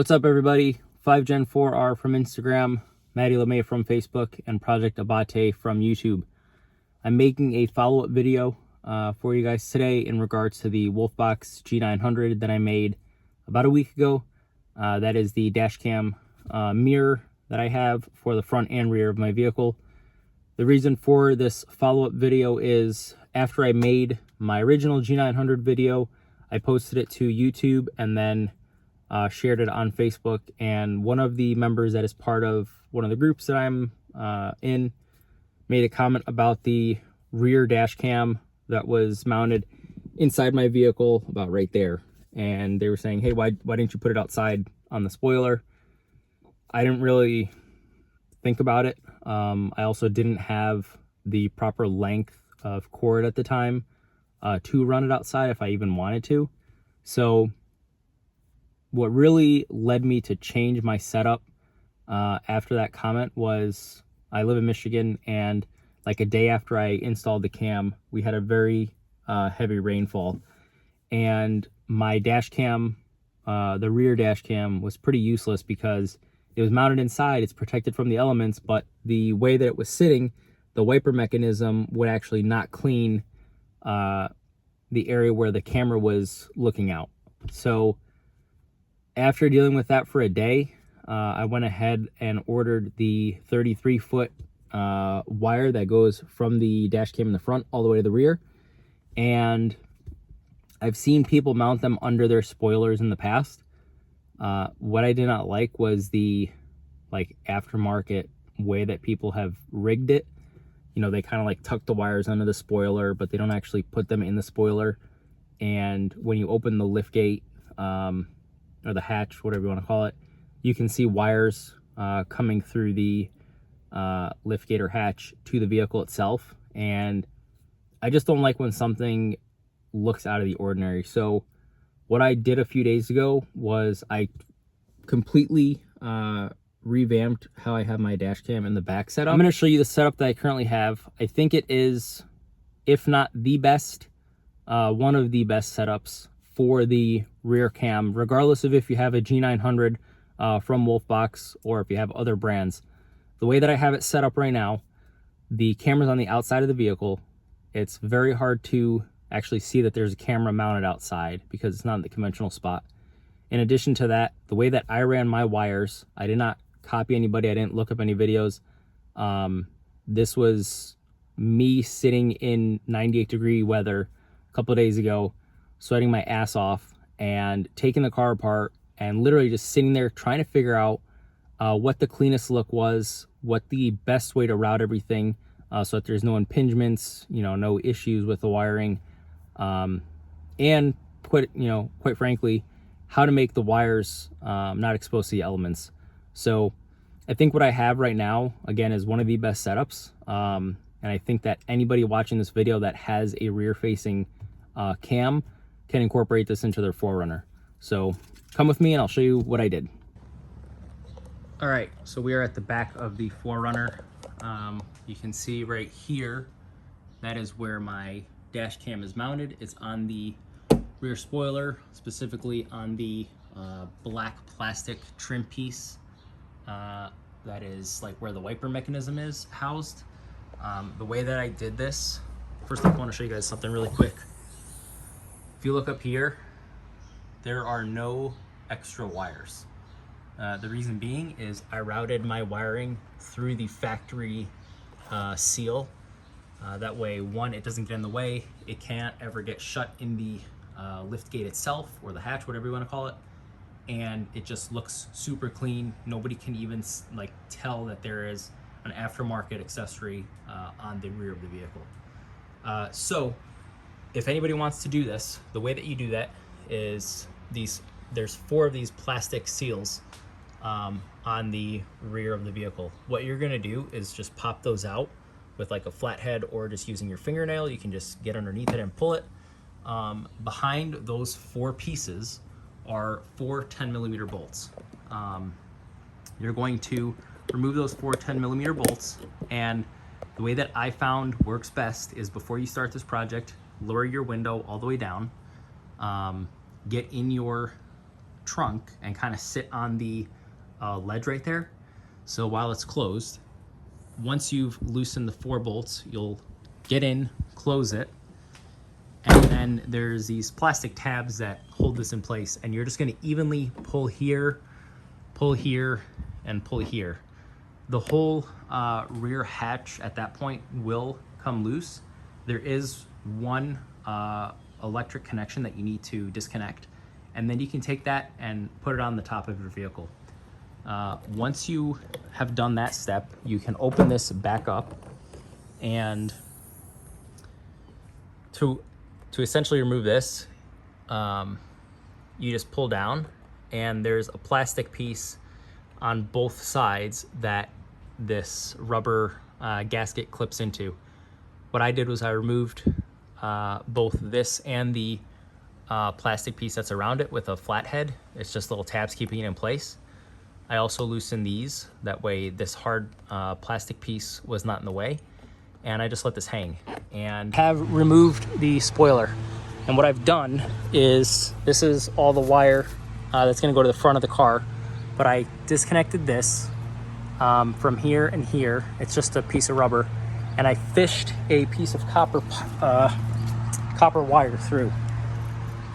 What's up, everybody? 5Gen4R from Instagram, Maddie LeMay from Facebook, and Project Abate from YouTube. I'm making a follow-up video for you guys today in regards to the Wolfbox G900 that I made about a week ago. That is the dash cam mirror that I have for the front and rear of my vehicle. The reason for this follow-up video is after I made my original G900 video, I posted it to YouTube and then shared it on Facebook, and one of the members that is part of one of the groups that I'm in made a comment about the rear dash cam that was mounted inside my vehicle, about right there. And they were saying, hey, why didn't you put it outside on the spoiler? I didn't really think about it. I also didn't have the proper length of cord at the time to run it outside if I even wanted to. So what really led me to change my setup after that comment was I live in Michigan, and like a day after I installed the cam, we had a very heavy rainfall, and my dash cam, the rear dash cam, was pretty useless because it was mounted inside. It's protected from the elements, but the way that it was sitting, the wiper mechanism would actually not clean the area where the camera was looking out. So after dealing with that for a day, I went ahead and ordered the 33-foot wire that goes from the dash cam in the front all the way to the rear. And I've seen people mount them under their spoilers in the past. What I did not like was the aftermarket way that people have rigged it. You know, they kind of like tuck the wires under the spoiler, but they don't actually put them in the spoiler. And when you open the lift gate, or the hatch, whatever you want to call it, you can see wires coming through the lift gate or hatch to the vehicle itself. And I just don't like when something looks out of the ordinary. So what I did a few days ago was I completely revamped how I have my dash cam in the back setup. I'm going to show you the setup that I currently have. I think it is, if not the best, one of the best setups for the rear cam, regardless of if you have a G900 from Wolfbox or if you have other brands. The way that I have it set up right now, the camera's on the outside of the vehicle. It's very hard to actually see that there's a camera mounted outside because it's not in the conventional spot. In addition to that, the way that I ran my wires, I did not copy anybody. I didn't look up any videos. This was me sitting in 98-degree weather a couple of days ago, sweating my ass off and taking the car apart and literally just sitting there trying to figure out what the cleanest look was, what the best way to route everything so that there's no impingements, you know, no issues with the wiring, and quite frankly, how to make the wires not exposed to the elements. So I think what I have right now, again, is one of the best setups. And I think that anybody watching this video that has a rear-facing cam can incorporate this into their 4Runner. So come with me and I'll show you what I did. All right, so we are at the back of the 4Runner. You can see right here, that is where my dash cam is mounted. It's on the rear spoiler, specifically on the black plastic trim piece. That is like where the wiper mechanism is housed. The way that I did this, first off, I want to show you guys something really quick. If you look up here, there are no extra wires. The reason being is I routed my wiring through the factory seal. That way, one, it doesn't get in the way. It can't ever get shut in the lift gate itself or the hatch, whatever you want to call it. And it just looks super clean. Nobody can even tell that there is an aftermarket accessory on the rear of the vehicle. So if anybody wants to do this, the way that you do that is there's 4 of these plastic seals on the rear of the vehicle. What you're gonna do is just pop those out with like a flathead, or just using your fingernail. You can just get underneath it and pull it. Behind those 4 pieces are 4 10mm bolts. You're going to remove those 4 10mm bolts, and the way that I found works best is before you start this project, lower your window all the way down, get in your trunk and kind of sit on the ledge right there. So while it's closed, once you've loosened the 4 bolts, you'll get in, close it, and then there's these plastic tabs that hold this in place, and you're just going to evenly pull here, and pull here. The whole rear hatch at that point will come loose. There is one electric connection that you need to disconnect, and then you can take that and put it on the top of your vehicle. Once you have done that step, you can open this back up, and to essentially remove this, you just pull down, and there's a plastic piece on both sides that this rubber gasket clips into. What I did was I removed both this and the plastic piece that's around it with a flathead. It's just little tabs keeping it in place. I also loosened these, that way this hard plastic piece was not in the way, and I just let this hang. And have removed the spoiler. And what I've done is, this is all the wire that's gonna go to the front of the car, but I disconnected this from here and here. It's just a piece of rubber, and I fished a piece of copper wire through.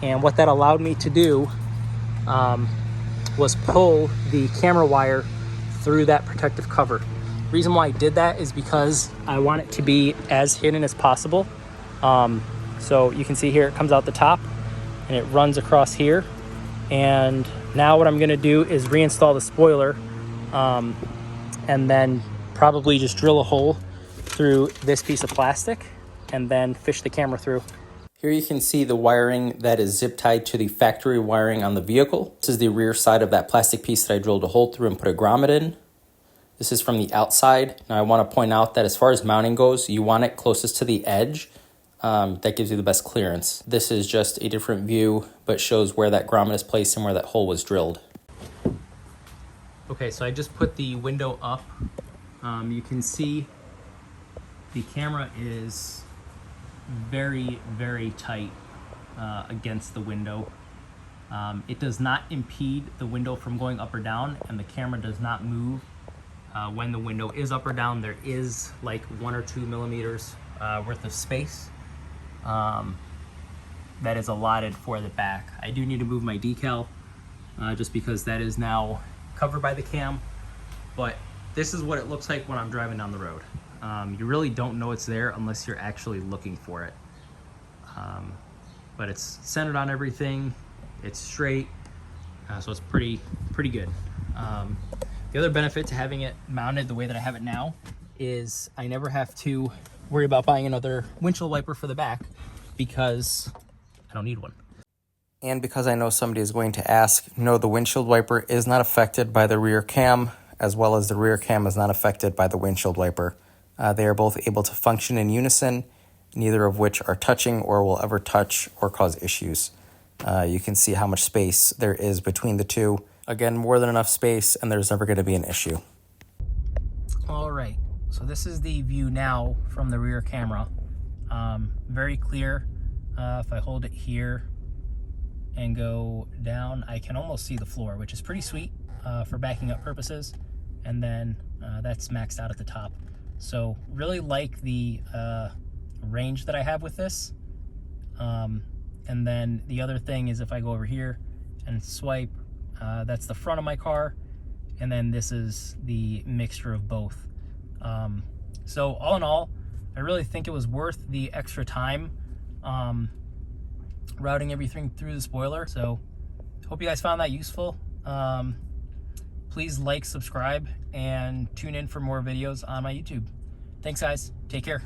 And what that allowed me to do was pull the camera wire through that protective cover. The reason why I did that is because I want it to be as hidden as possible. So you can see here, it comes out the top and it runs across here. And now what I'm gonna do is reinstall the spoiler, and then probably just drill a hole through this piece of plastic and then fish the camera through. Here you can see the wiring that is zip tied to the factory wiring on the vehicle. This is the rear side of that plastic piece that I drilled a hole through and put a grommet in. This is from the outside. Now I want to point out that as far as mounting goes, you want it closest to the edge. That gives you the best clearance. This is just a different view, but shows where that grommet is placed and where that hole was drilled. Okay, so I just put the window up. You can see the camera is very, very tight against the window. It does not impede the window from going up or down, and the camera does not move when the window is up or down. There is like 1 or 2 millimeters worth of space that is allotted for the back. I do need to move my decal just because that is now covered by the cam, but this is what it looks like when I'm driving down the road. You really don't know it's there unless you're actually looking for it. But it's centered on everything, it's straight, so it's pretty good. The other benefit to having it mounted the way that I have it now is I never have to worry about buying another windshield wiper for the back because I don't need one. And because I know somebody is going to ask, no, the windshield wiper is not affected by the rear cam, as well as the rear cam is not affected by the windshield wiper. They are both able to function in unison, neither of which are touching or will ever touch or cause issues. You can see how much space there is between the two. Again, more than enough space, and there's never going to be an issue. All right, so this is the view now from the rear camera. Very clear. If I hold it here and go down, I can almost see the floor, which is pretty sweet for backing up purposes. And then that's maxed out at the top. So really like the range that I have with this. And then the other thing is if I go over here and swipe, that's the front of my car, and then this is the mixture of both. So all in all, I really think it was worth the extra time routing everything through the spoiler. So hope you guys found that useful. Please like, subscribe, and tune in for more videos on my YouTube. Thanks guys, take care.